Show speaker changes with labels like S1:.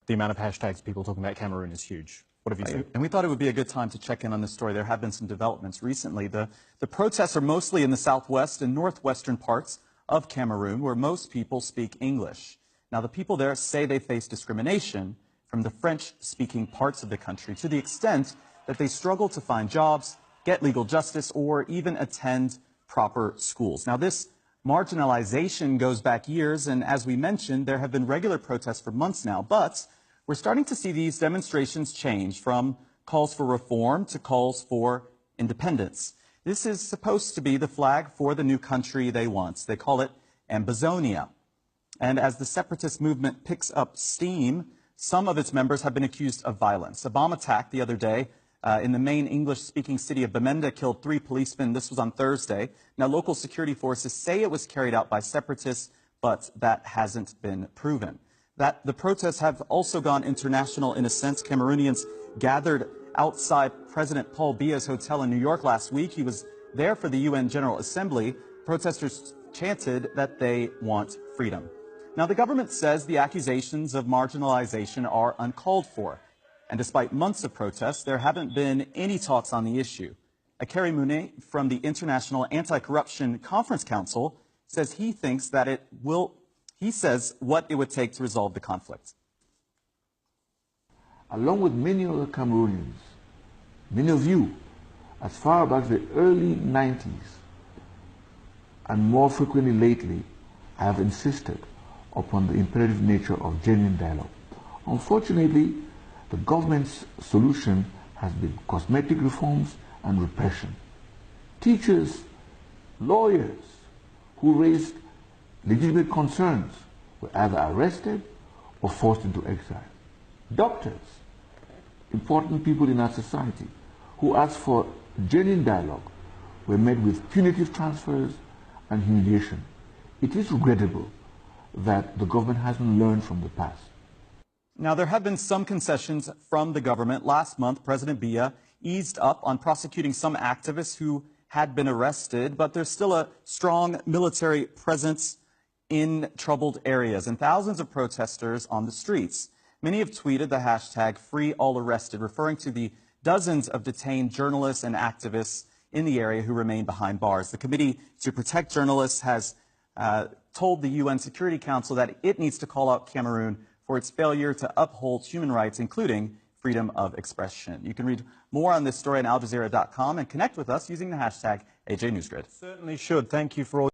S1: the amount of hashtags people talking about Cameroon is huge. What have you seen?
S2: And we thought it would be a good time to check in on this story. There have been some developments recently. The protests are mostly in the southwest and northwestern parts of Cameroon, where most people speak English. Now, the people there say they face discrimination from the French-speaking parts of the country to the extent that they struggle to find jobs, get legal justice, or even attend proper schools. Now, this marginalization goes back years, and as we mentioned, there have been regular protests for months now, but we're starting to see these demonstrations change from calls for reform to calls for independence. This is supposed to be the flag for the new country they want. They call it Ambazonia. And as the separatist movement picks up steam, some of its members have been accused of violence. A bomb attack the other day in the main English-speaking city of Bamenda killed 3 policemen. This was on Thursday. Now, local security forces say it was carried out by separatists, but that hasn't been proven. That the protests have also gone international in a sense. Cameroonians gathered outside President Paul Biya's hotel in New York last week. He was there for the UN General Assembly. Protesters chanted that they want freedom. Now, the government says the accusations of marginalization are uncalled for. And despite months of protests, there haven't been any talks on the issue. Akari Mune from the International Anti-Corruption Conference Council says he thinks that he says what it would take to resolve the conflict.
S3: Along with many other Cameroonians, many of you, as far back as the early 90s, and more frequently lately, I have insisted upon the imperative nature of genuine dialogue. Unfortunately, the government's solution has been cosmetic reforms and repression. Teachers, lawyers who raised legitimate concerns were either arrested or forced into exile. Doctors, important people in our society who asked for genuine dialogue, were met with punitive transfers and humiliation. It is regrettable that the government hasn't learned from the past.
S2: Now, there have been some concessions from the government. Last month, President Biya eased up on prosecuting some activists who had been arrested, but there's still a strong military presence in troubled areas and thousands of protesters on the streets. Many have tweeted the hashtag #FreeAllArrested, referring to the dozens of detained journalists and activists in the area who remain behind bars. The Committee to Protect Journalists has told the UN Security Council that it needs to call out Cameroon for its failure to uphold human rights, including freedom of expression. You can read more on this story on Aljazeera.com and connect with us using the hashtag AJNewsGrid.
S1: Certainly should. Thank you for all